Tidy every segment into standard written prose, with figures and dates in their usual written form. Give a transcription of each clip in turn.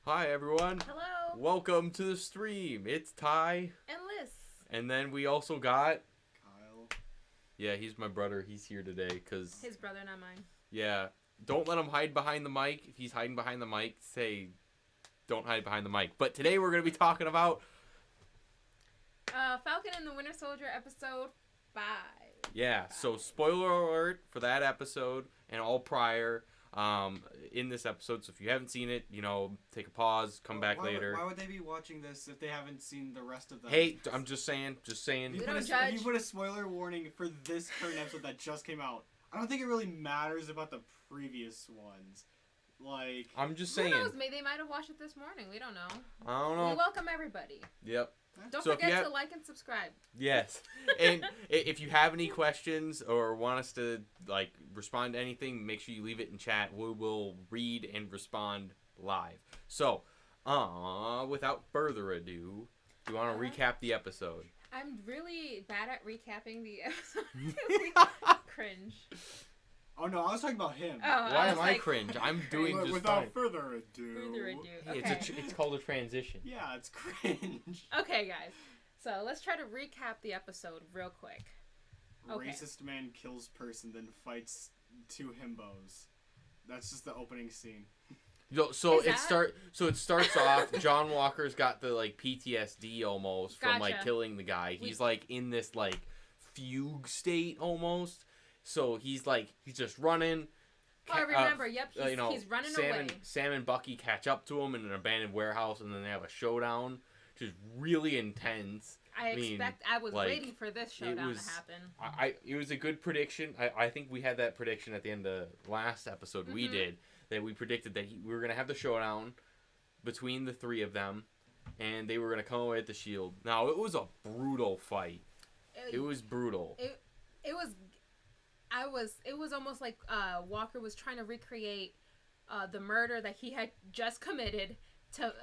Hi everyone. Hello. Welcome to the stream. It's Ty. And Liz. And then we also got Kyle. Yeah, he's my brother. He's here today cuz His brother, not mine. yeah, don't let him hide behind the mic. If he's hiding behind the mic, say don't hide behind the mic. But today we're going to be talking about Falcon and the Winter Soldier episode 5. Yeah, so spoiler alert for that episode and all prior in this episode. So if you haven't seen it, take a pause, come back later. Why would they be watching this if they haven't seen the rest of them? Hey, I'm just saying. We don't judge. If you put a spoiler warning for this current episode that just came out, I don't think it really matters about the previous ones. Like, I'm just saying. Who knows? Maybe they might have watched it this morning. We don't know. I don't know. We welcome everybody. Yep. Don't So forget to like and subscribe. Yes. And if you have any questions or want us to respond to anything, make sure you leave it in chat. We will read and respond live. So, without further ado, do you want to recap the episode? I'm really bad at recapping the episode. Cringe. oh no, I was talking about him. Oh, Why am I like, cringe? I'm doing just Without fine. further ado. Hey, Okay. it's called a transition. Yeah, it's cringe. Okay, guys. So let's try to recap the episode real quick. Okay. Racist man kills person, then fights two himbos. That's just the opening scene. So Is that- it starts off. John Walker's got the PTSD almost from Gotcha. killing the guy. He's in this fugue state almost. So he's just running. Oh, I remember. Yep, he's running away. Sam and Bucky catch up to him in an abandoned warehouse, and then they have a showdown, which is really intense. I was waiting for this showdown to happen. It was a good prediction. I think we had that prediction at the end of last episode. We did that. We predicted that we were gonna have the showdown between the three of them, and they were gonna come away with the shield. Now it was a brutal fight. It was brutal. It was almost like Walker was trying to recreate the murder that he had just committed to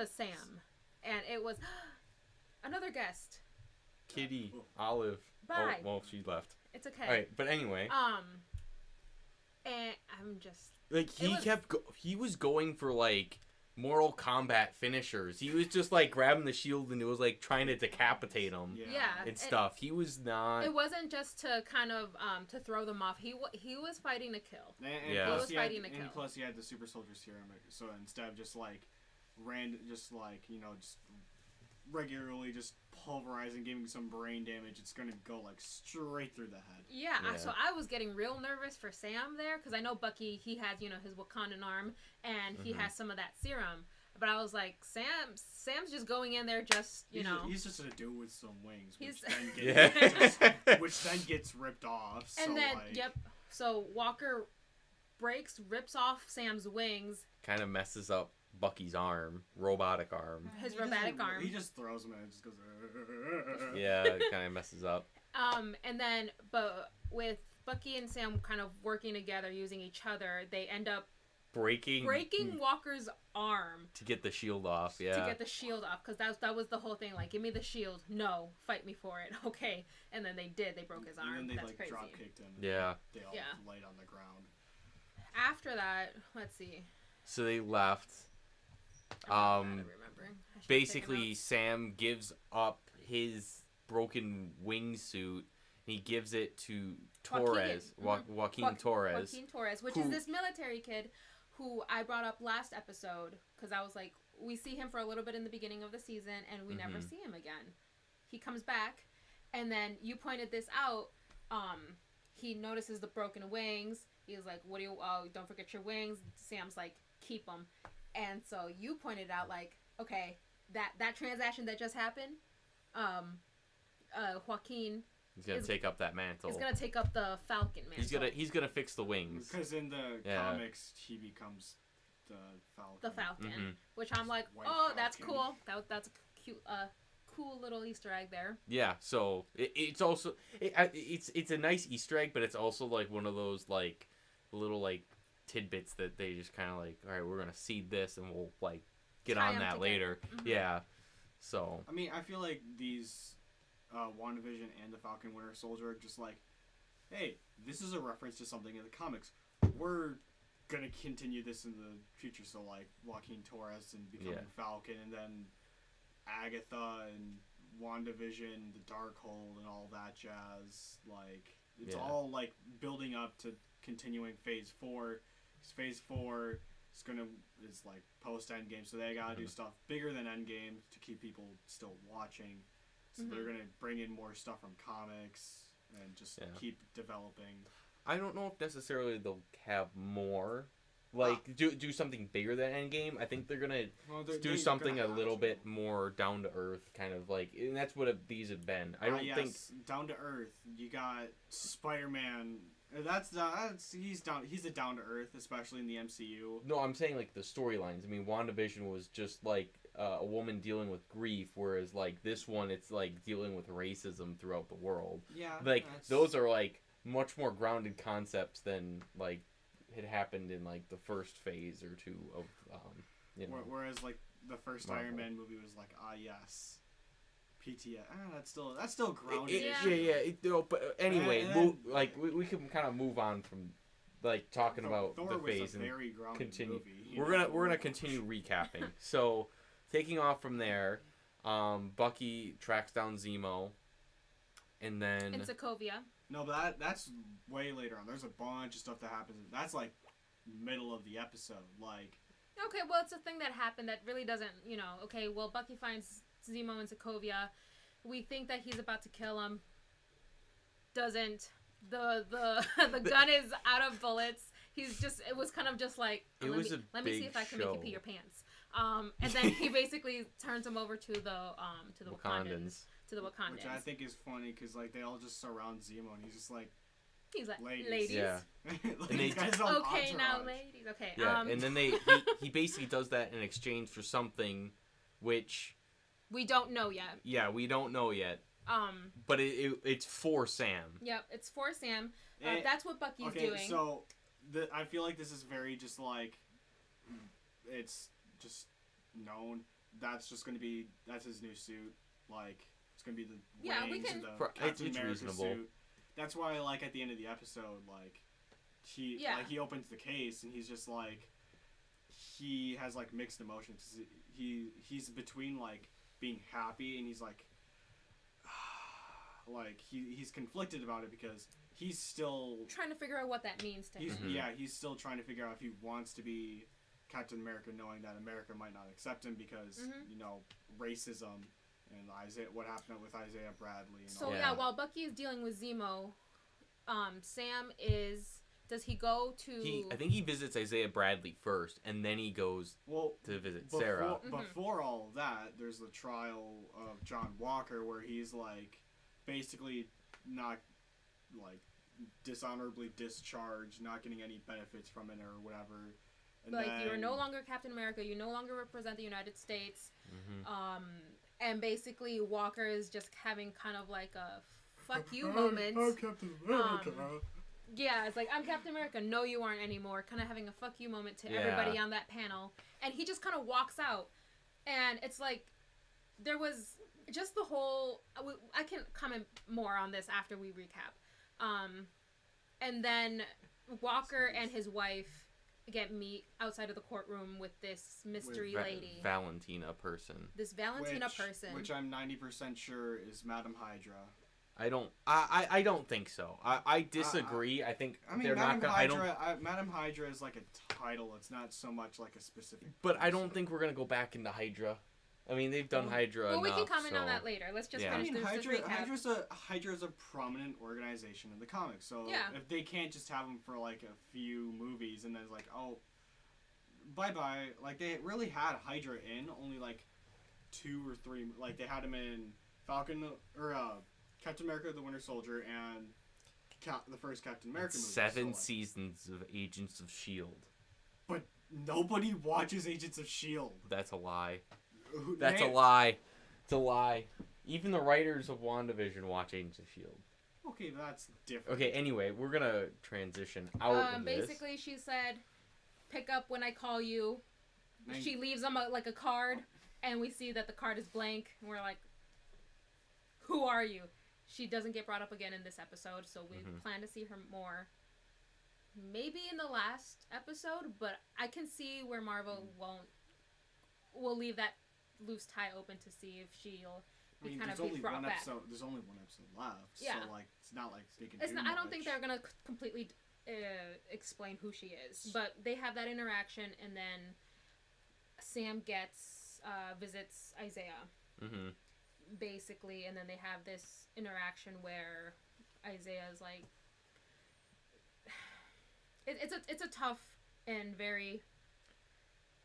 Sam, and it was another guest. Kitty, Olive. Bye. Oh, well, she left. It's okay. All right, but anyway. And I'm just He was going for Mortal Kombat finishers. He was just grabbing the shield and it was trying to decapitate him. Yeah. And stuff. He was not. It wasn't just to kind of to throw them off. He was fighting to kill. And Yeah. He plus was he had, fighting to kill. And plus he had the super soldier serum, so instead of just regularly just pulverizing, giving some brain damage, it's gonna go straight through the head. Yeah. So I was getting real nervous for Sam there because I know Bucky, he has his Wakandan arm and he has some of that serum, but I was like, Sam's just going in there just He's just a dude with some wings, which Which then gets ripped off. And then so Walker rips off Sam's wings. Kind of messes up Bucky's arm, robotic arm. His robotic arm. He just throws him and it just goes. Yeah, it kind of messes up. And then, but with Bucky and Sam kind of working together, using each other, they end up breaking Walker's arm to get the shield off. Yeah. To get the shield off, because that was the whole thing. Give me the shield. No, fight me for it. Okay. And then they did. They broke his arm. And then they That's crazy. drop kicked him. Yeah. They all laid on the ground. After that, let's see. So they left. I'm Basically, Sam gives up his broken wingsuit. He gives it to Torres, Joaquin Torres. Joaquin Torres, which is this military kid who I brought up last episode because I was like, we see him for a little bit in the beginning of the season and we never see him again. He comes back, and then you pointed this out. He notices the broken wings. He's like, "What do you? Oh, don't forget your wings." Sam's like, "Keep them." And so you pointed out okay, that transaction that just happened, Joaquin He's gonna take up that mantle. He's gonna take up the Falcon mantle. He's gonna fix the wings. Because in the comics, he becomes the Falcon. The Falcon, which I'm like, that's cool. That's a cute, cool little Easter egg there. Yeah. So it's also it's a nice Easter egg, but it's also one of those little tidbits that they just kind of all right, we're gonna seed this and we'll get on that later. Yeah. So I mean, I feel like these WandaVision and the Falcon Winter Soldier are just hey, this is a reference to something in the comics. We're gonna continue this in the future. So like Joaquin Torres and becoming Falcon, and then Agatha and WandaVision, the Darkhold, and all that jazz. Like it's all like building up to continuing Phase 4. Phase 4 is like post Endgame, so they gotta do stuff bigger than Endgame to keep people still watching. So they're gonna bring in more stuff from comics and just keep developing. I don't know if necessarily they'll have more, like do something bigger than Endgame. I think they're gonna do something a little bit more down to earth, kind of like, and that's what these have been. I don't think down to earth. You got Spider-Man. He's a down to earth, especially in the MCU. No, I'm saying like the storylines. I mean, WandaVision was just like a woman dealing with grief, whereas like this one, it's like dealing with racism throughout the world. Yeah, like those are like much more grounded concepts than like had happened in like the first phase or two of Whereas like the first Marvel. Iron Man movie was like yes. PTS. That's still grounded. But anyway, we can kind of move on from like talking about Thor the was phase a very and continue. Movie, We're gonna continue recapping. So, taking off from there, Bucky tracks down Zemo, and then in Sokovia. No, but that's way later on. There's a bunch of stuff that happens. That's like middle of the episode. Like. Okay, well, it's a thing that happened that really doesn't, Okay, well, Bucky finds Zemo in Sokovia. We think that he's about to kill him. Doesn't. The gun is out of bullets. It was kind of just like, let me see if I can make you pee your pants. And then he basically turns him over to the Wakandans. To the Wakandans. Which I think is funny because like they all just surround Zemo and he's like, ladies. Yeah. These guys all okay, entourage. Now ladies. Okay. Yeah, and then he basically does that in exchange for something, which we don't know yet. Yeah, we don't know yet. But it's for Sam. Yep, it's for Sam. That's what Bucky's doing. Okay, so I feel like this is very just like it's just known. That's his new suit. Like it's gonna be the wings and the Captain America suit. That's why, like, at the end of the episode, like, he opens the case and he's just like, he has like mixed emotions. He's between like being happy and he's like he's conflicted about it because he's still trying to figure out what that means to him. He's still trying to figure out if he wants to be Captain America, knowing that America might not accept him because racism. And what happened with Isaiah Bradley. And while Bucky is dealing with Zemo, Sam does he go to... I think he visits Isaiah Bradley first, and then he goes to visit Sarah. Before all that, there's the trial of John Walker, where he's, like, basically not, like, dishonorably discharged, not getting any benefits from it or whatever. And you are no longer Captain America, you no longer represent the United States, and basically, Walker is just having kind of like a fuck you moment. I'm Captain America. Yeah, it's like, I'm Captain America. No, you aren't anymore. Kind of having a fuck you moment to everybody on that panel. And he just kind of walks out. And it's like, there was just the whole... I can comment more on this after we recap. And then Walker and his wife meet outside of the courtroom with this mystery lady. Valentina person. This Valentina person. Which I'm 90% sure is Madam Hydra. I don't think so. I disagree. I think they're Madam not gonna... Madam Hydra is like a title. It's not so much like a specific But person. I don't think we're gonna go back into Hydra. I mean, they've done Hydra enough. We can comment on that later. Let's just finish this recap. Hydra's a prominent organization in the comics. So if they can't just have them for like a few movies and then it's like, oh, bye-bye. Like, they really had Hydra in only like 2 or 3. Like, they had him in Falcon or Captain America: The Winter Soldier and the first Captain America movie. 7 seasons of Agents of S.H.I.E.L.D. But nobody watches Agents of S.H.I.E.L.D. That's a lie. That's a lie. It's a lie. Even the writers of WandaVision watch Agents of S.H.I.E.L.D. Okay, that's different. Okay, anyway, we're going to transition out of this. Basically, she said, pick up when I call you. She leaves them a card, and we see that the card is blank. And we're like, who are you? She doesn't get brought up again in this episode, so we plan to see her more. maybe in the last episode, but I can see where Marvel will leave that loose tie open to see if she'll be kind of be brought back. There's only one episode left, yeah. So like it's not like they can. I don't think they're gonna completely explain who she is, but they have that interaction, and then Sam visits Isaiah, basically, and then they have this interaction where Isaiah's like, it's a tough and very,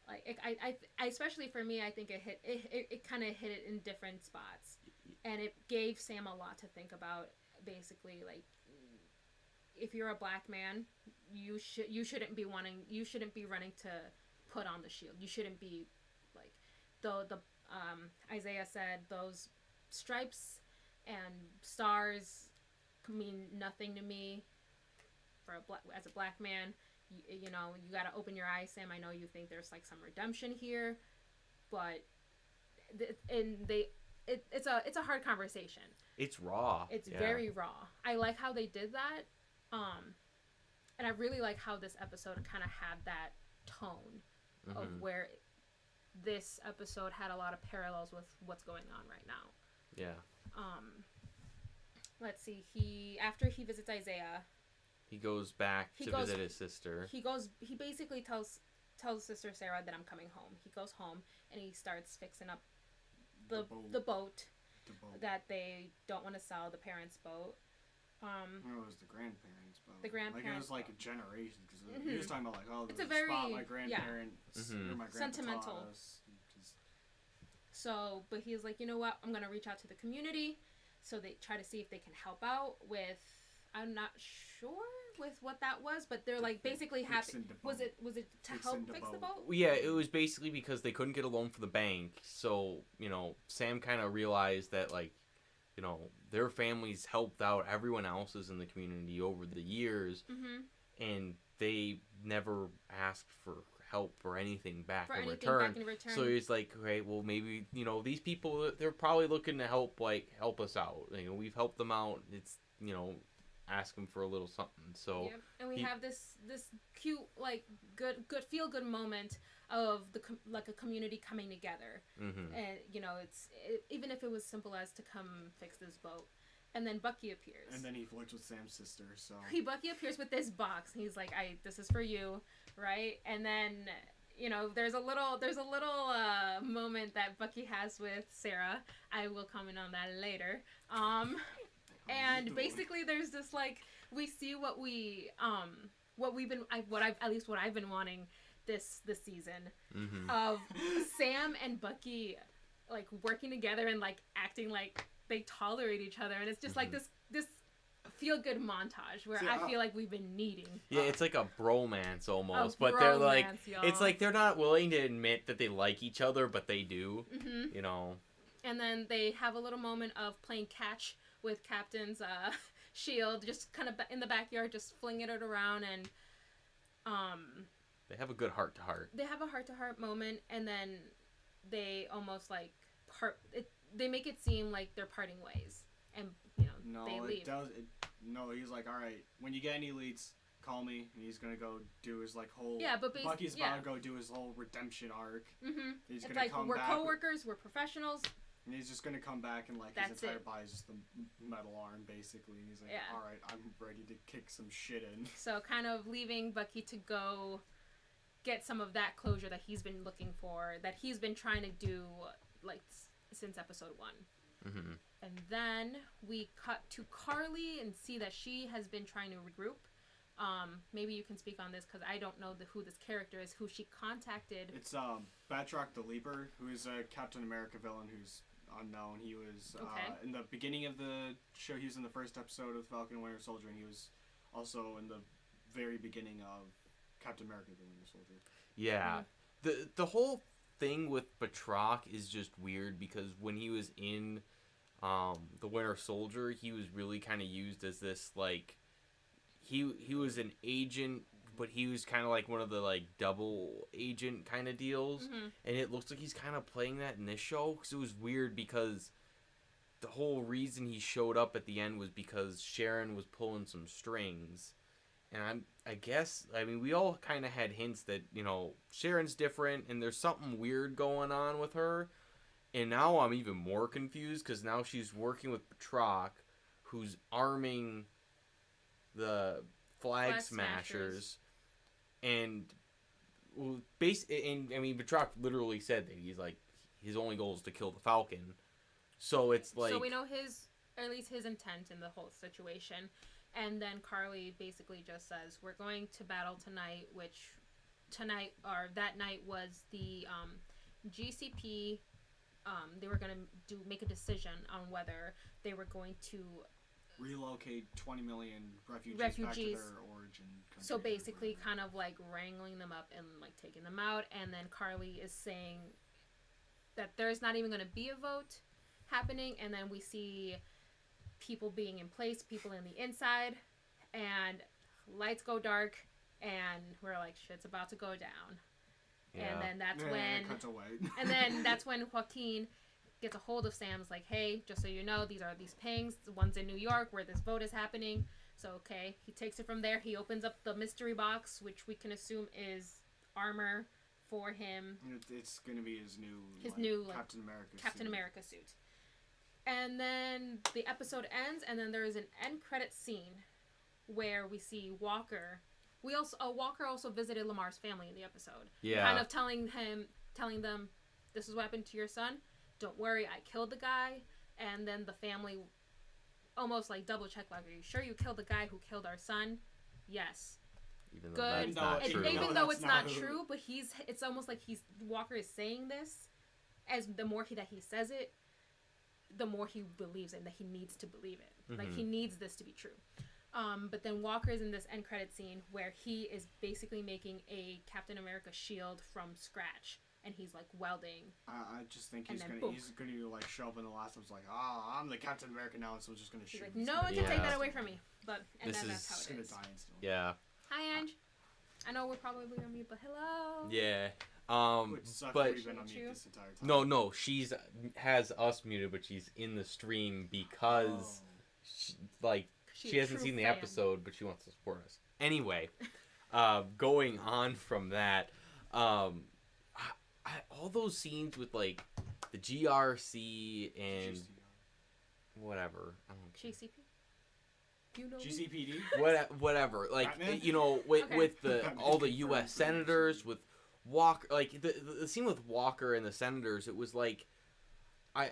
like, I especially for me, I think it kind of hit it in different spots, and it gave Sam a lot to think about. Basically, like, if you're a black man, you shouldn't be running to put on the shield. You shouldn't be, like, Isaiah said those stripes and stars mean nothing to me. As a black man, you know, you got to open your eyes, Sam. I know you think there's like some redemption here, but it's a hard conversation. It's raw. It's very raw. I like how they did that, and I really like how this episode kind of had that tone of where this episode had a lot of parallels with what's going on right now. Yeah. Let's see. After he visits Isaiah, he goes back to visit his sister. He basically tells Sister Sarah that I'm coming home. He goes home and he starts fixing up the boat that they don't want to sell, the parents' boat. No, it was the grandparents' boat. The grandparents' Like, it was like a generation, because he was talking about, like, oh, it's the a very spot my grandparents or my grandpa sentimental. taught us. So, but he's like, you know what? I'm gonna reach out to the community, so they try to see if they can help out with. I'm not sure with what that was, but they're like basically was it to help fix the boat? Yeah, it was basically because they couldn't get a loan from the bank. So, you know, Sam kind of realized that, like, you know, their families helped out everyone else's in the community over the years, and they never asked for help or anything back in return. So he's like, okay, well, maybe, you know, these people, they're probably looking to help us out. You know, we've helped them out. It's, you know, ask them for a little something. So and we have this cute, like, good feel good moment of like a community coming together, and you know, even if it was simple as to come fix this boat, and then Bucky appears, and then he flirts with Sam's sister. So Bucky appears with this box, and he's like, this is for you, right? And then, you know, there's a little moment that Bucky has with Sarah. I will comment on that later. And basically, there's this, like, we see what I've been wanting this season of Sam and Bucky, like, working together and, like, acting like they tolerate each other, and it's just like this feel good montage where I feel like we've been needing. Yeah, it's like a bromance almost, but they're like, y'all. It's like they're not willing to admit that they like each other, but they do. You know. And then they have a little moment of playing catch with Captain's shield, just kind of in the backyard, just flinging it around, and they have a good heart-to-heart. They have a heart-to-heart moment, and then they almost, like, they make it seem like they're parting ways, and, you know, they leave. No, he's like, all right, when you get any leads, call me, and he's gonna go do his, like, whole... Yeah, but Bucky's about to go do his whole redemption arc. He's it's gonna like, come we're back co-workers, we're professionals. And he's just gonna come back and, like, his entire body's just the metal arm, basically. And he's like, all right, I'm ready to kick some shit in. So kind of leaving Bucky to go get some of that closure that he's been looking for, that he's been trying to do, like, since episode 1. And then we cut to Carly and see that she has been trying to regroup. Maybe you can speak on this, because I don't know who this character is, who she contacted. It's Batroc the Leaper, who is a Captain America villain who's unknown. He was in the beginning of the show. He was in the first episode of Falcon and Winter Soldier, and he was also in the very beginning of Captain America the Winter Soldier. Yeah. The whole thing with Batroc is just weird, because when he was in the Winter Soldier, he was really kind of used as this, like, he was an agent, but he was kind of like one of the, like, double agent kind of deals. And it looks like he's kind of playing that in this show, because it was weird, because the whole reason he showed up at the end was because Sharon was pulling some strings, And I guess, I mean, we all kind of had hints that, you know, Sharon's different and there's something weird going on with her. And now I'm even more confused because now she's working with Batroc, who's arming the Flag Smashers. And, well, and I mean, Batroc literally said that he's like, his only goal is to kill the Falcon. So it's like... So we know at least his intent in the whole situation. And then Carly basically just says, we're going to battle tonight, which that night was the GCP. They were going to make a decision on whether they were going to relocate 20 million refugees back to their origin country. So basically kind of like wrangling them up and like taking them out. And then Carly is saying that there's not even going to be a vote happening. And then we see people being in place, people in the inside, and lights go dark, and we're like, shit's about to go down. Yeah. And then that's when cuts away. And then that's when Joaquin gets a hold of Sam's like, hey, just so you know, these are these pings. The one's in New York where this vote is happening. So okay, he takes it from there. He opens up the mystery box, which we can assume is armor for him. It's gonna be his new Captain America suit. And then the episode ends, and then there is an end credit scene where we see Walker. Walker also visited Lamar's family in the episode. Yeah. Kind of telling them, this is what happened to your son. Don't worry, I killed the guy. And then the family almost like double check, like, are you sure you killed the guy who killed our son? Yes. Even though good. That's not true. Even though it's not true, but it's almost like Walker is saying this, as the more that he says it, the more he believes it, that he needs to believe it. Mm-hmm. Like, he needs this to be true. But then Walker is in this end credit scene where he is basically making a Captain America shield from scratch, and he's like welding. I just think he's gonna like show up in the last episode like, I'm the Captain America now, and so I'm just gonna shoot. Like, no one can take that away from me. But that's how it is. Gonna die instantly. Yeah. Hi, Ange. I know we're probably on mute, but hello. Yeah. But been on mute this entire time. No, she's has us muted, but she's in the stream because she hasn't seen the episode, but she wants to support us. Anyway, going on from that, all those scenes with like the GRC and whatever, I don't care. GCP. You know GCPD. Whatever, like Batman? you know, with all the U.S. senators with Walker, like the scene with Walker and the senators, it was like I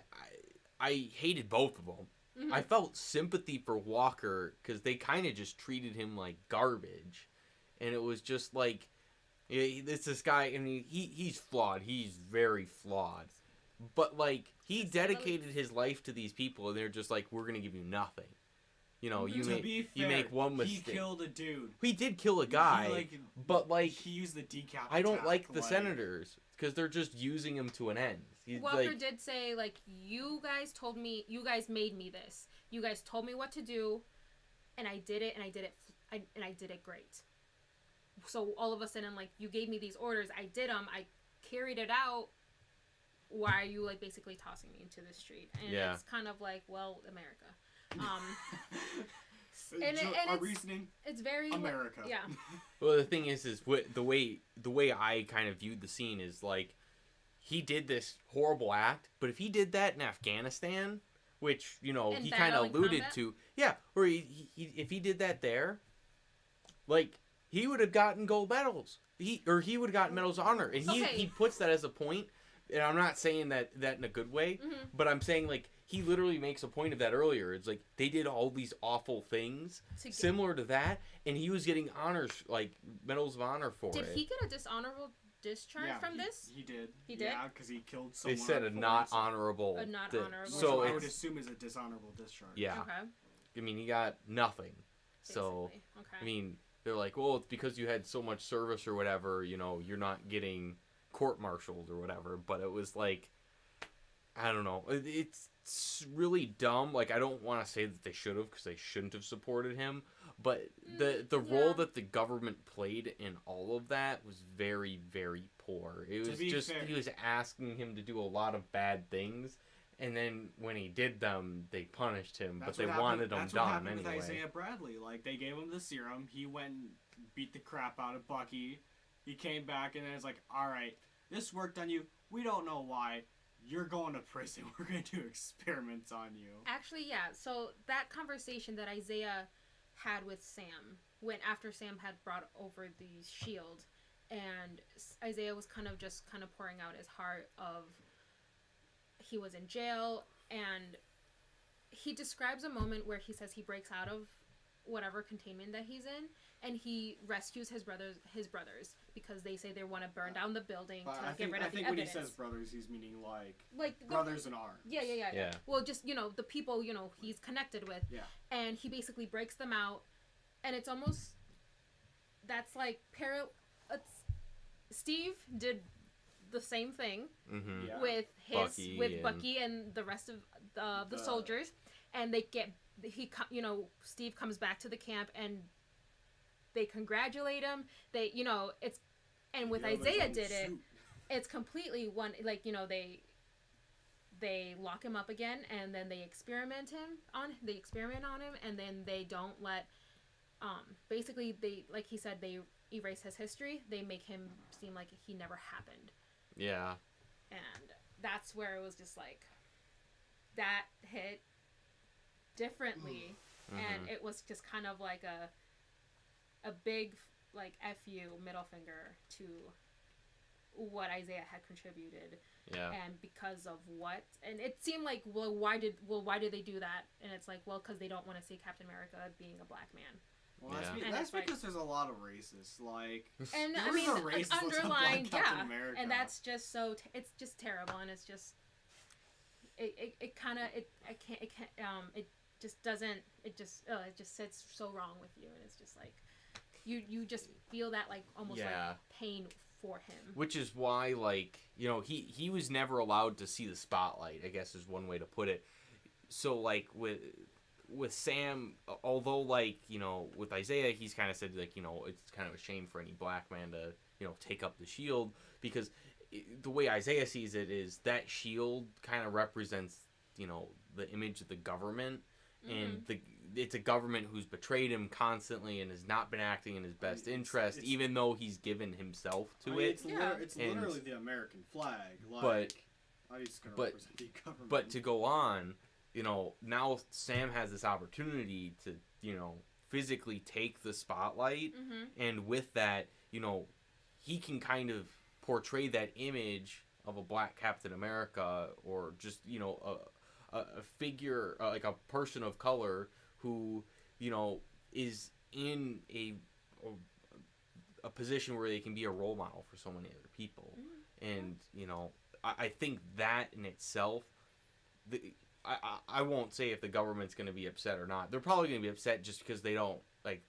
hated both of them. Mm-hmm. I felt sympathy for Walker because they kind of just treated him like garbage, and it was just like it's this guy, and he's flawed. He's very flawed, but like he dedicated his life to these people, and they're just like, we're gonna give you nothing. You know, you make one mistake. He killed a dude. He did kill a guy, but like he used the decap. I don't like the senators because they're just using him to an end. Walker did say like, you guys made me this. You guys told me what to do, and I did it, and I did it great. So all of a sudden, like, you gave me these orders, I did them, I carried it out. Why are you like basically tossing me into the street? And it's kind of like, well, America. Reasoning. It's very America. Yeah. Well, the thing is the way I kind of viewed the scene is like, he did this horrible act, but if he did that in Afghanistan, which he kind of alluded to, or if he did that there, like he would have gotten gold medals. He would have gotten medals of honor, and he puts that as a point. And I'm not saying that in a good way, mm-hmm. but I'm saying like he literally makes a point of that earlier. It's like they did all these awful things similar to that, and he was getting honors, like medals of honor for it. Did he get a dishonorable discharge from this? He did. He did? Yeah, because he killed someone. They said a not honorable. A not honorable. So I would assume is a dishonorable discharge. Yeah. Okay. I mean, he got nothing. Basically. So, okay. I mean, they're like, well, it's because you had so much service or whatever, you're not getting court-martialed or whatever. But it was like, I don't know. It's really dumb. Like, I don't want to say that they should have, because they shouldn't have supported him. But the role that the government played in all of that was very, very poor. It was just, he was asking him to do a lot of bad things. And then when he did them, they punished him, That's but they what happened- wanted him that's what done happened anyway. with Isaiah Bradley. Like, they gave him the serum. He went and beat the crap out of Bucky. He came back, and then it's like, all right, this worked on you. We don't know why. You're going to prison. We're going to do experiments on you. Actually, yeah. So that conversation that Isaiah had with Sam, after Sam had brought over the shield, and Isaiah was kind of pouring out his heart of he was in jail, and he describes a moment where he says he breaks out of whatever containment that he's in, and he rescues his brothers because they say they want to burn down the building to get rid of the evidence. I think when he says brothers, he's meaning like brothers in arms. Yeah. Well, just, the people, he's connected with. Yeah. And he basically breaks them out, and it's almost, that's like, Steve did the same thing with Bucky and the rest of the soldiers, and Steve comes back to the camp and they congratulate him. With Isaiah did it, it's completely one, like, they lock him up again, and then they experiment on him, and then they don't let, basically they, like he said, they erase his history. They make him seem like he never happened. Yeah. And that's where it was just like, that hit differently. And it was just kind of like a big, like, F you, middle finger to what Isaiah had contributed. Yeah. And because of what, and it seemed like, why did they do that? And it's like, because they don't want to see Captain America being a black man. Well, that's because there's a lot of racists, like, and there I mean, was a racist underlying, Captain America. and that's just so it's just terrible, and it's just it just sits so wrong with you, and it's just like you just feel that, like, almost like pain for him. Which is why, like, he was never allowed to see the spotlight, I guess is one way to put it. So, like, with Sam, although, like, with Isaiah, he's kind of said, like, it's kind of a shame for any black man to, take up the shield, because the way Isaiah sees it is that shield kind of represents, the image of the government, and it's a government who's betrayed him constantly and has not been acting in his best interest, even though he's given himself to it. It's literally the American flag. Like, I'm just going to represent the government. But to go on, now Sam has this opportunity to, physically take the spotlight, and with that, he can kind of portray that image of a black Captain America, or just, a figure, like a person of color who, is in a position where they can be a role model for so many other people. And, I think that in itself, I won't say if the government's going to be upset or not. They're probably going to be upset just because they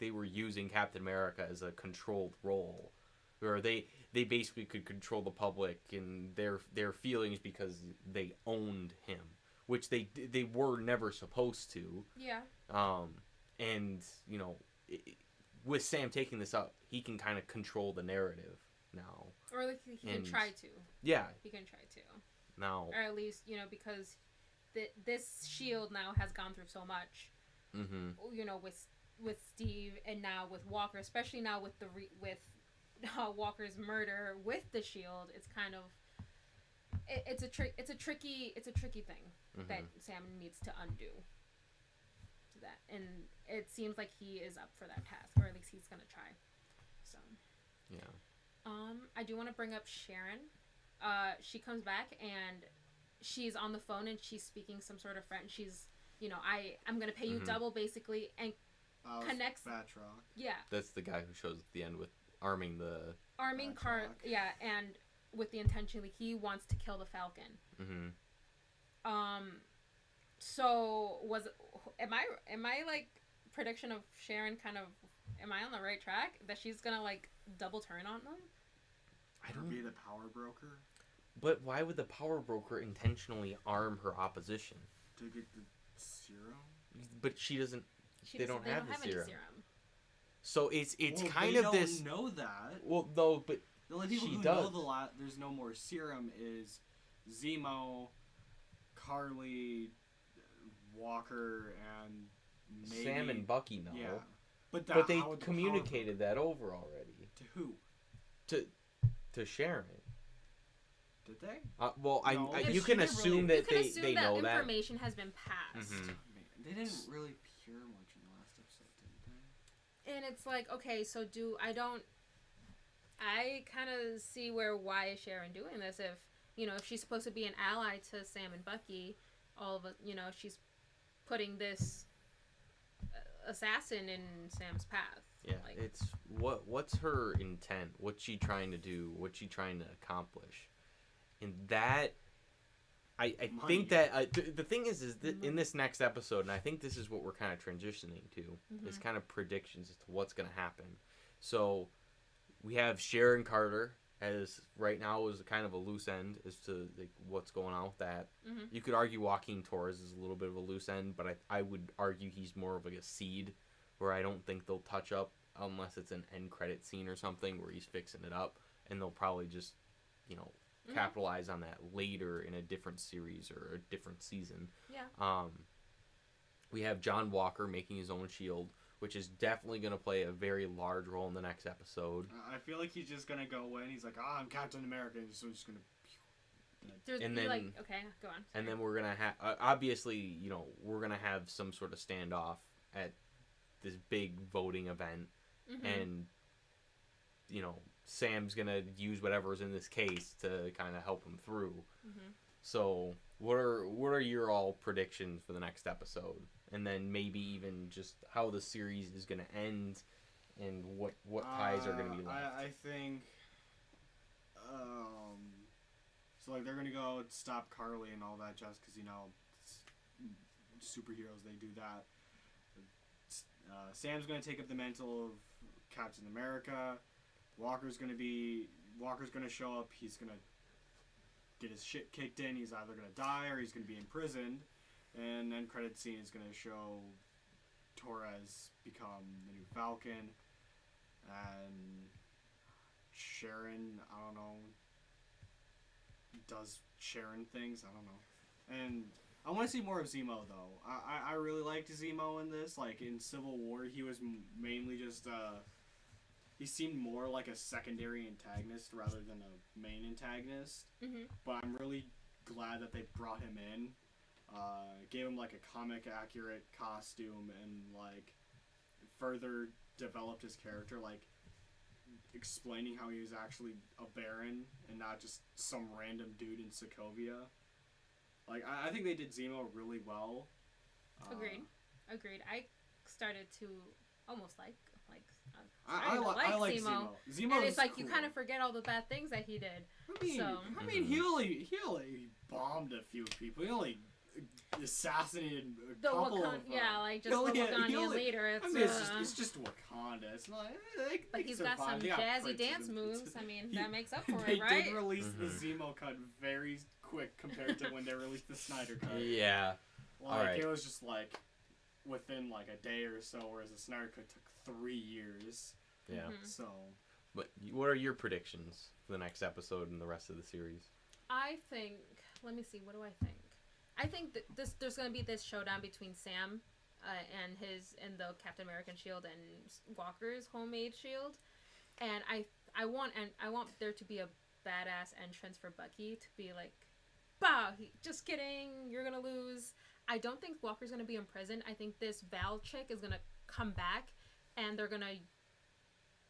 were using Captain America as a controlled role, where they basically could control the public and their feelings because they owned him, which they were never supposed to. Yeah. And, with Sam taking this up, he can kind of control the narrative now. Or, like, he can try to. Yeah. He can try to. Now. Or at least, because this shield now has gone through so much. With Steve, and now with Walker, especially now with Walker's murder with the shield, it's kind of it's a tricky thing that Sam needs to undo. That, and it seems like he is up for that task, or at least he's gonna try. So yeah. I do want to bring up Sharon. She comes back and she's on the phone and she's speaking some sort of French. She's, I'm gonna pay you double, basically, and connects. Batroc. Yeah. That's the guy who shows at the end with arming car. Yeah, and with the intention that he wants to kill the Falcon. So am I like, prediction of Sharon kind of, am I on the right track that she's gonna, like, double turn on them? I don't be the power broker. But why would the power broker intentionally arm her opposition? To get the serum? But she doesn't. They don't have the serum. Any serum. So it's kind of of this. They don't know that. Well, no, but the only people who does. know there's no more serum is Zemo, Carly, Walker, and maybe Sam and Bucky know. Yeah, but they communicated that over already. To who? To Sharon. Did they? Well, No, you can assume that they know that information has been passed. Man, they didn't really appear much in the last episode, did they? And it's like, okay, so I kind of see why is Sharon doing this? If she's supposed to be an ally to Sam and Bucky, all of it, she's putting this assassin in Sam's path. Yeah, it's what's her intent? What's she trying to do? What's she trying to accomplish? And that, I think that the thing is that in this next episode, and I think this is what we're kind of transitioning to, is kind of predictions as to what's going to happen. So we have Sharon Carter as right now is kind of a loose end as to what's going on with that. Mm-hmm. You could argue Joaquin Torres is a little bit of a loose end, but I would argue he's more of like a seed where I don't think they'll touch up unless it's an end credit scene or something where he's fixing it up, and they'll probably just capitalize on that later in a different series or a different season. Yeah. We have John Walker making his own shield, which is definitely going to play a very large role in the next episode. I feel like he's just going to go in. He's like, I'm Captain America. And so he's just going to... And then, okay, go on. Sorry. And then we're going to have... obviously, we're going to have some sort of standoff at this big voting event. Mm-hmm. And, Sam's going to use whatever's in this case to kind of help him through. Mm-hmm. So, what are your all predictions for the next episode? And then maybe even just how the series is going to end and what ties are going to be left. I think so they're going to go stop Carly and all that just because superheroes, they do that. Sam's going to take up the mantle of Captain America. Walker's going to show up. He's going to get his shit kicked in. He's either going to die or he's going to be imprisoned. And then credit scene is going to show Torres become the new Falcon. And Sharon, I don't know, does Sharon things. I don't know. And I want to see more of Zemo, though. I really liked Zemo in this. Like, in Civil War, he was mainly just... he seemed more like a secondary antagonist rather than a main antagonist. Mm-hmm. But I'm really glad that they brought him in. Gave him like a comic accurate costume and like further developed his character, like explaining how he was actually a Baron and not just some random dude in Sokovia. Like I think they did Zemo really well. Agreed. I started to almost like I like Zemo. Zemo and it's like cool. You kind of forget all the bad things that he did. I mean, he only bombed a few people. He only assassinated a couple of them. Yeah, like just the Wakandian leader. It's just Wakanda. It's not. But he's got some jazzy dance moves. I mean, that makes up for it, right? They did release the Zemo cut very quick compared to when they released the Snyder cut. Yeah. Like, it was just like within like a day or so, whereas the Snyder cut took 3 years. Yeah. Mm-hmm. So. But what are your predictions for the next episode and the rest of the series? I think. Let me see. What do I think? I think that there's going to be this showdown between Sam and the Captain American shield and Walker's homemade shield, and I want there to be a badass entrance for Bucky to be like, "Bah, just kidding, you're gonna lose." I don't think Walker's gonna be in prison. I think this Val chick is gonna come back, and they're gonna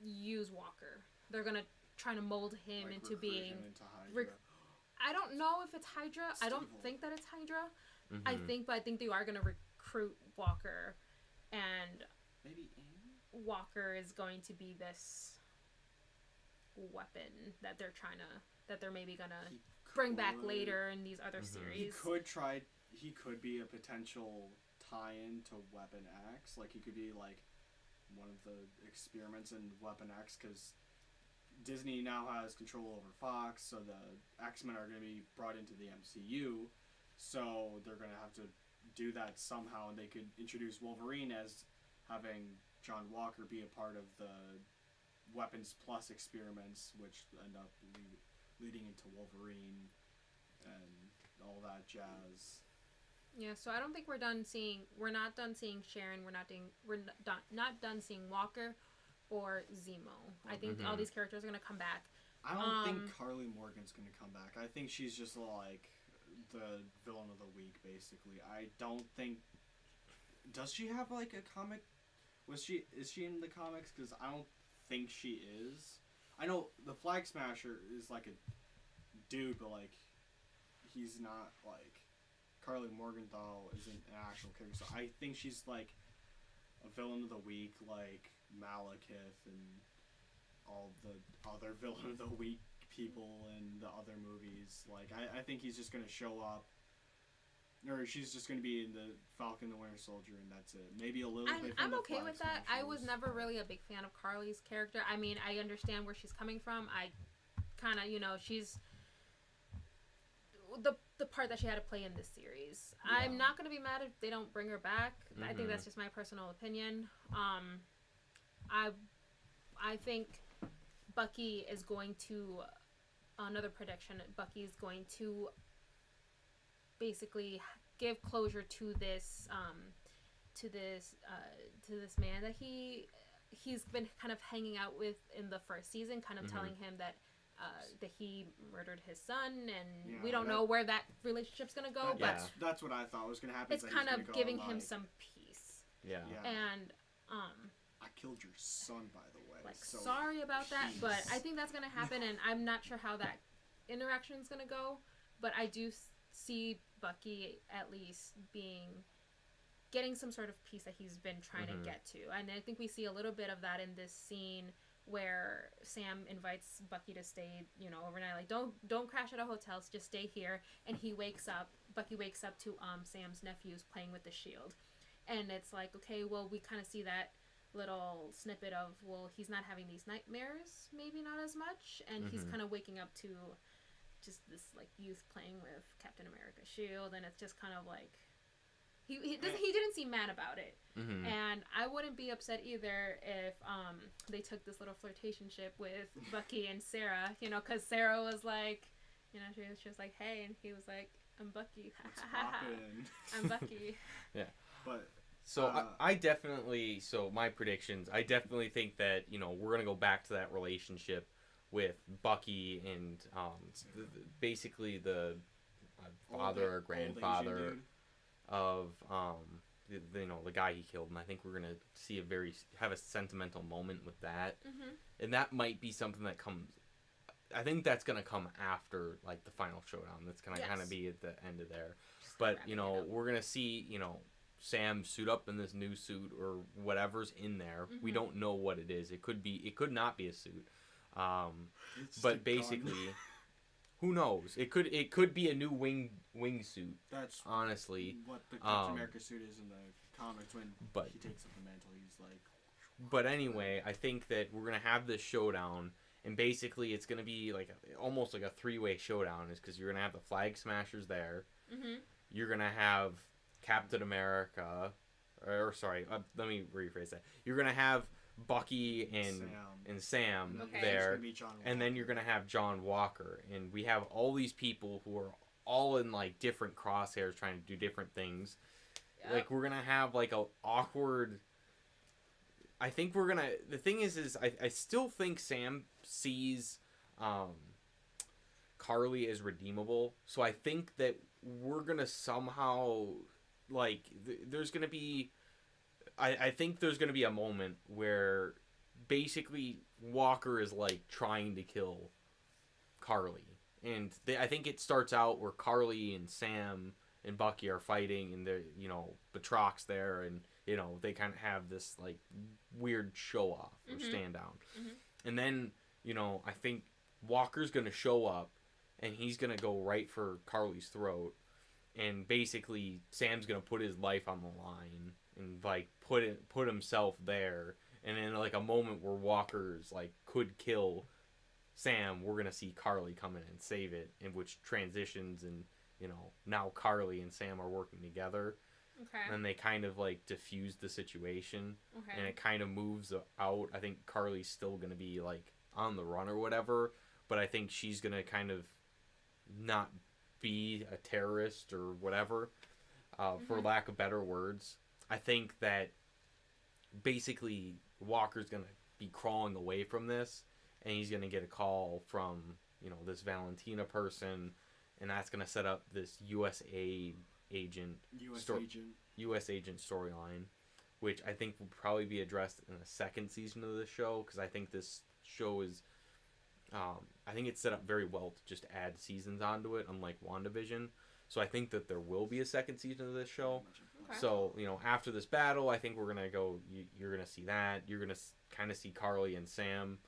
use Walker. They're gonna try to mold him like into being. I don't know if it's Hydra. I don't think that it's Hydra. Mm-hmm. I think they are going to recruit Walker, and maybe Walker is going to be this weapon that they're maybe going to bring back later in these other series. He could be a potential tie-in to Weapon X. Like, he could be like one of the experiments in Weapon X, because Disney now has control over Fox, so the X-Men are going to be brought into the MCU, so they're going to have to do that somehow, and they could introduce Wolverine as having John Walker be a part of the Weapons Plus experiments, which end up leading into Wolverine and all that that jazz. Yeah, so I don't think we're not done seeing Sharon, we're not done seeing Walker or Zemo. I think all these characters are going to come back. I don't think Carly Morgan's going to come back. I think she's just like the villain of the week, basically. I don't think... Does she have like a comic? Is she in the comics? Because I don't think she is. I know the Flag Smasher is like a dude, but like he's not like... Carly Morgenthau isn't an actual character, so I think she's like a villain of the week, like Malekith and all the other villain of the week people in the other movies. Like I think he's just gonna show up, or she's just gonna be in the Falcon the Winter Soldier, and that's it. Maybe a little bit. I'm okay with that. I was never really a big fan of Carly's character. I mean, I understand where she's coming from. I kind of, she's the part that she had to play in this series. Yeah. I'm not going to be mad if they don't bring her back. I think that's just my personal opinion. I think Bucky is going to, another prediction, Bucky is going to basically give closure to this man that he's been kind of hanging out with in the first season, kind of telling him that he murdered his son, and we don't know where that relationship's gonna go. That's what I thought was gonna happen. It's kind of giving him some peace. Yeah. And I killed your son, by the way. Like, so sorry about that, but I think that's gonna happen, and I'm not sure how that interaction is gonna go. But I do see Bucky at least getting some sort of peace that he's been trying to get to, and I think we see a little bit of that in this scene where Sam invites Bucky to stay, overnight. Like, don't crash at a hotel, just stay here. And Bucky wakes up to Sam's nephews playing with the shield. And it's like, okay, well, we kind of see that little snippet of, well, he's not having these nightmares, maybe not as much. And he's kind of waking up to just this, like, youth playing with Captain America's shield. And it's just kind of like, he didn't seem mad about it. And I wouldn't be upset either if they took this little flirtationship with Bucky and Sarah, because Sarah was like, she was like, hey, and he was like, I'm Bucky. I'm Bucky. Yeah. But so I definitely, so my predictions, I definitely think that, we're going to go back to that relationship with Bucky and basically the father or grandfather of the guy he killed, and I think we're gonna see have a sentimental moment with that, and that might be something that comes. I think that's gonna come after like the final showdown. That's gonna kind of be at the end of there, but we're gonna see Sam suit up in this new suit or whatever's in there. We don't know what it is. It could not be a suit, but basically. Who knows? It could be a new wingsuit. That's honestly what the Captain America suit is in the comics. When he takes up the mantle, he's like. But anyway, I think that we're gonna have this showdown, and basically it's gonna be like almost like a 3-way showdown. Is because you're gonna have the Flag Smashers there. You're gonna have Captain America, or sorry, let me rephrase that. You're gonna have Bucky and Sam there, and then you're gonna have John Walker, and we have all these people who are all in like different crosshairs trying to do different things. Like we're gonna have like a awkward. I think we're gonna. The thing is I still think Sam sees Carly as redeemable, so I think that we're gonna somehow like there's gonna be. I think there's going to be a moment where basically Walker is like trying to kill Carly. And I think it starts out where Carly and Sam and Bucky are fighting, and they're, Batroc's there, and, they kind of have this like weird show off or stand down. And then, I think Walker's going to show up, and he's going to go right for Carly's throat. And basically Sam's going to put his life on the line and like put himself there, and in like a moment where Walker's like could kill Sam, we're gonna see Carly come in and save it, in which transitions, and now Carly and Sam are working together. And they kind of like diffuse the situation, and it kind of moves out. I think Carly's still gonna be like on the run or whatever, but I think she's gonna kind of not be a terrorist or whatever, for lack of better words. I think that basically Walker's going to be crawling away from this, and he's going to get a call from, this Valentina person, and that's going to set up this U.S. agent storyline, which I think will probably be addressed in the second season of the show, because I think this show is, I think it's set up very well to just add seasons onto it, unlike WandaVision. So I think that there will be a second season of this show. Okay. So, after this battle, I think we're going to go, you're going to see that. You're going to kind of see Carly and Sam,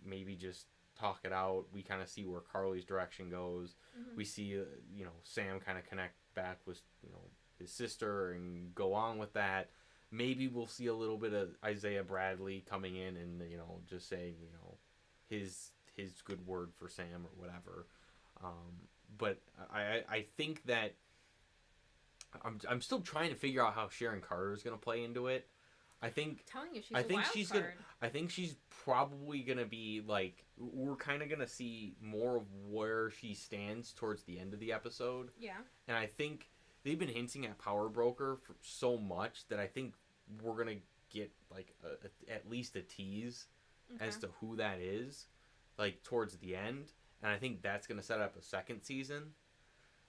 maybe just talk it out. We kind of see where Carly's direction goes. Mm-hmm. We see, Sam kind of connect back with, his sister and go on with that. Maybe we'll see a little bit of Isaiah Bradley coming in and, just saying, his good word for Sam or whatever. But I think that I'm still trying to figure out how Sharon Carter is going to play into it. I think she's probably gonna be like, we're kind of gonna see more of where she stands towards the end of the episode. Yeah. And I think they've been hinting at Power Broker for so much that I think we're gonna get like at least a tease as to who that is, like towards the end. And I think that's gonna set up a second season.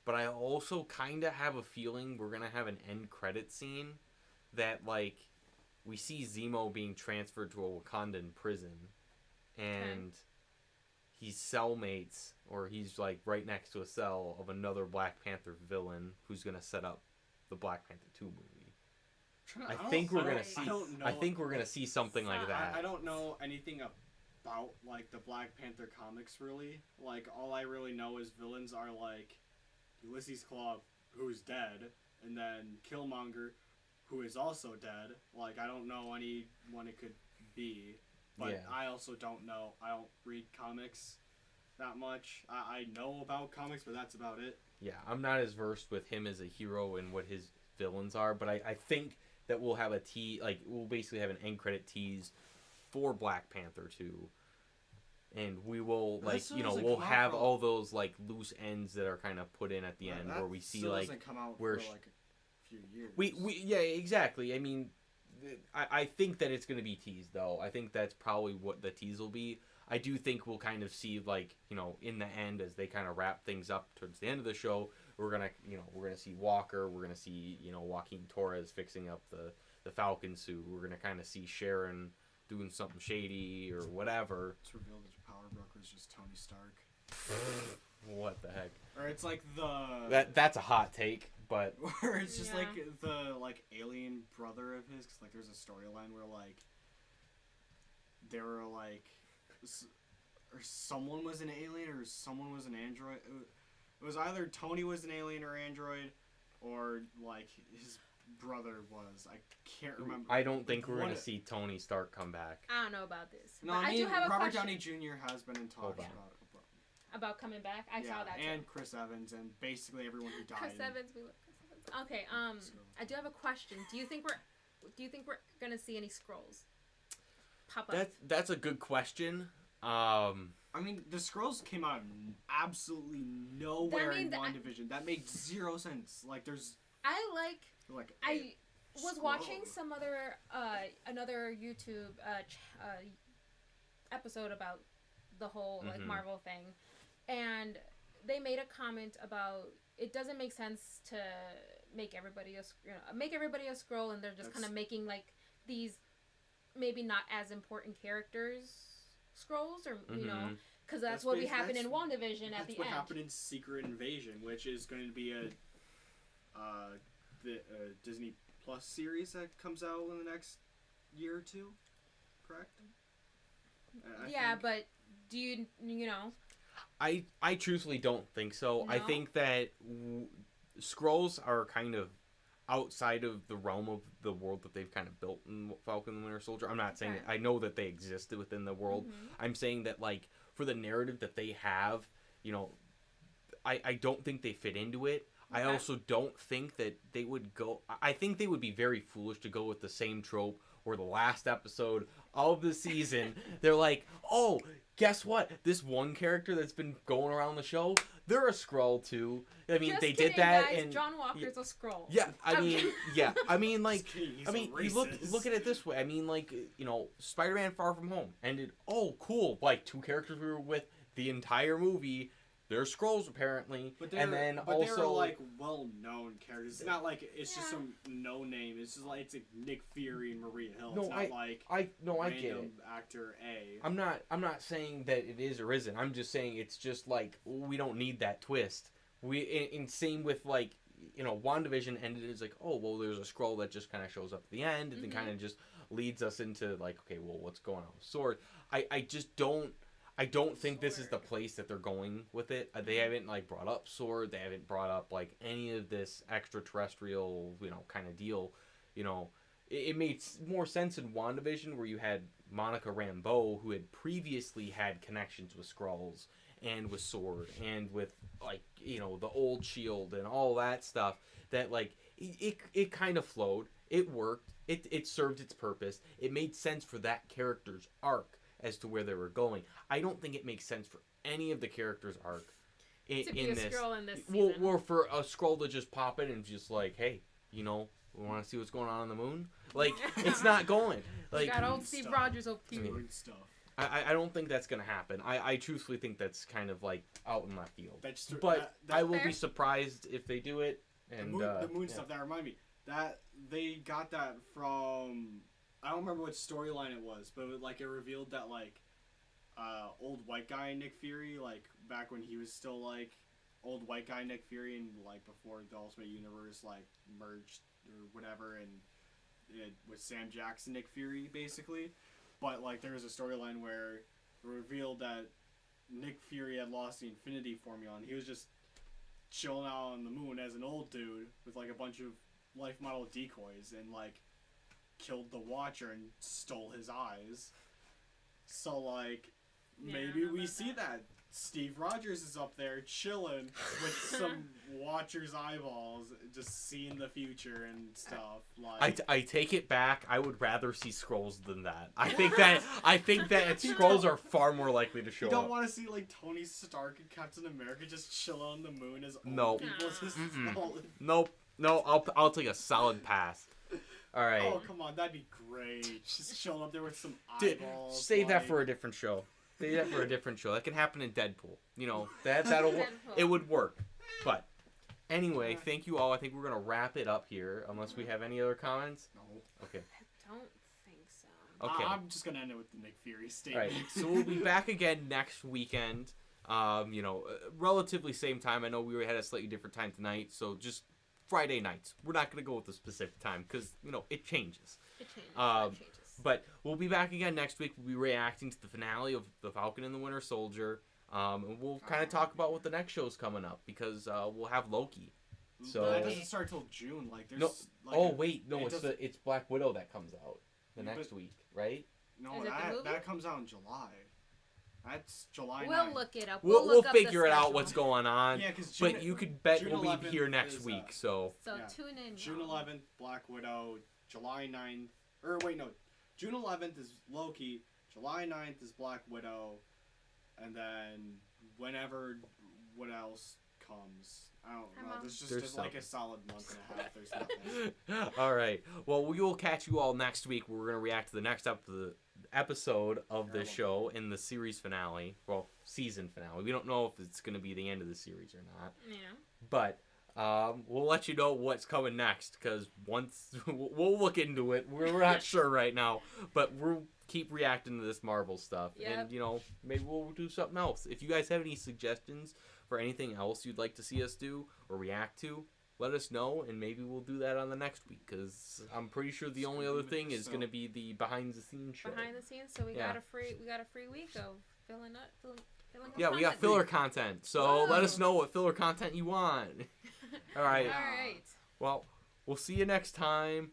But I also kind of have a feeling we're gonna have an end credit scene that like, we see Zemo being transferred to a Wakandan prison, and he's cellmates, or he's like right next to a cell of another Black Panther villain who's gonna set up the Black Panther 2 movie. I think we're gonna see something like that. I don't know anything about like the Black Panther comics really. Like all I really know is villains are like Ulysses Claw, who's dead, and then Killmonger, who is also dead. Like, I don't know anyone it could be. But yeah. I also don't know. I don't read comics that much. I know about comics, but that's about it. Yeah, I'm not as versed with him as a hero and what his villains are, but I think that we'll have we'll basically have an end credit tease for Black Panther 2. And we will, we'll have all those, loose ends that are kind of put in at the end where we see, come out where... for, years. Yeah, exactly. I mean, I think that it's going to be teased, though. I think that's probably what the tease will be. I do think we'll kind of see, in the end, as they kind of wrap things up towards the end of the show, we're going to see Walker, we're going to see, Joaquin Torres fixing up the Falcon suit, we're going to kind of see Sharon doing something shady or whatever. It's revealed that Power Broker is just Tony Stark. What the heck? Or it's like the... That's a hot take. But or it's just the alien brother of his, because there's a storyline where they were or someone was an alien or someone was an android. It was either Tony was an alien or android, or his brother was. I can't remember. I don't think we're gonna see Tony Stark come back. I don't know about this. No, I do have Robert Downey Jr. has been in talks about coming back. I saw that too. And Chris Evans and basically everyone who died. Chris Evans, we love Chris Evans. Okay, I do have a question. Do you think we're gonna see any Skrulls pop up? That's a good question. I mean, the Skrulls came out of absolutely nowhere in WandaVision. That made zero sense. I was watching some other another YouTube episode about the whole Marvel thing. And they made a comment about it doesn't make sense to make everybody a Skrull, and they're just kind of making these maybe not as important characters Skrulls, or because that's what happened in WandaVision at the end. That's what happened in Secret Invasion, which is going to be the Disney Plus series that comes out in the next year or two, correct? But do you know? I truthfully don't think so. No? I think that Skrulls are kind of outside of the realm of the world that they've kind of built in Falcon and Winter Soldier. I'm not saying I know that they existed within the world. Mm-hmm. I'm saying that for the narrative that they have, I don't think they fit into it. Okay. I also don't think that they would go... I think they would be very foolish to go with the same trope where the last episode of the season, they're like, oh... Guess what? This one character that's been going around the show, they're a Skrull too. I mean, Just they kidding, did that, guys. and John Walker's a Skrull. yeah, I mean, like, Just kidding, he's I a mean, you racist. look at it this way. I mean, like, you know, Spider-Man: Far From Home ended. Oh, cool! Like 2 characters we were with the entire movie. They're Skrulls apparently, and then also they're like well-known characters. It's not like it's just some no name. It's just like it's like Nick Fury and Maria Hill. No, it's not like I get it. random actor A. I'm not saying that it is or isn't. I'm just saying it's just like we don't need that twist. In same with like, you know, WandaVision ended as like, oh well, there's a Skrull that just kind of shows up at the end and then kind of just leads us into like, okay, well, what's going on with Sword? I just don't. I don't think this is the place that they're going with it. They haven't like brought up Sword. They haven't brought up like any of this extraterrestrial, you know, kind of deal. You know, it made more sense in WandaVision where you had Monica Rambeau, who had previously had connections with Skrulls and with Sword and with like, you know, the old Shield and all that stuff. That like it kind of flowed. It worked. It served its purpose. It made sense for that character's arc as to where they were going. I don't think it makes sense for any of the characters' arc to be a Skrull in this well, season. or for a Skrull to just pop in and just like, hey, you know, we want to see what's going on the moon. Like, it's not going. Like, got old Steve Rogers over here. Doing stuff. I don't think that's gonna happen. I truthfully think that's kind of like out in left field. That's But I will fair. be surprised if they do it. And the moon yeah. stuff that reminded me that they got that from I don't remember what storyline it was, but like it revealed that like old white guy Nick Fury, like back when he was still like old white guy Nick Fury and like before the Ultimate Universe like merged or whatever, and it was Sam Jackson Nick Fury basically. But like there was a storyline where it revealed that Nick Fury had lost the Infinity Formula and he was just chilling out on the moon as an old dude with like a bunch of life model decoys and like killed the Watcher and stole his eyes. So like Yeah, I maybe don't know we about see that Steve Rogers is up there chilling with some Watcher's eyeballs, just seeing the future and stuff. Like I take it back. I would rather see Skrulls than that. I think that Skrulls are far more likely to show you don't up. want to see like Tony Stark and Captain America just chill on the moon as old No. people just Nope. No, I'll take a solid pass. All right. Oh come on, that'd be great. Just chilling up there with some Dude, eyeballs. save that like- for a different show. Save that for a different show. That can happen in Deadpool. You know, that'll work. Deadpool. It would work. But anyway, thank you all. I think we're gonna wrap it up here, unless we have any other comments. No. Okay. I don't think so. Okay. I'm just gonna end it with the Nick Fury All statement. right. So we'll be back again next weekend. You know, relatively same time. I know we had a slightly different time tonight, so just Friday nights. We're not gonna go with a specific time because you know it changes. It changes. Um, It changes. But we'll be back again next week. We'll be reacting to the finale of The Falcon and the Winter Soldier. And we'll kind of talk about what the next show's coming up because we'll have Loki. So that doesn't start till June. Like there's. No. Like Oh wait, no, it it's doesn't- it's Black Widow that comes out the Yeah, next but- week, right? No, Is it the movie? that comes out in July. That's July. We'll 9th. look it up. We'll look up the figure it out schedule. what's going on. Yeah, because But you could bet June we'll be 11th here next is, week. So So Yeah. tune in. June y'all. 11th, Black Widow. July 9th, or wait, no, June 11th is Loki. July 9th is Black Widow, and then whenever what else comes. I don't know. There's like a solid month and a half. There's nothing. all right. Well, we will catch you all next week. We're gonna react to the next episode of this show in the series finale. Well, season finale. We don't know if it's gonna be the end of the series or not. Yeah. But we'll let you know what's coming next because once we'll look into it. We're not sure right now, but we'll keep reacting to this Marvel stuff, Yep. and you know maybe we'll do something else. If you guys have any suggestions for anything else you'd like to see us do or react to, let us know, and maybe we'll do that on the next week. Because I'm pretty sure the only other thing is going to be the behind the scenes show. Behind the scenes, so we Yeah. got a free week of filling up. Yeah, we got filler content, so Whoa. let us know what filler content you want. All right. All right. Well, we'll see you next time.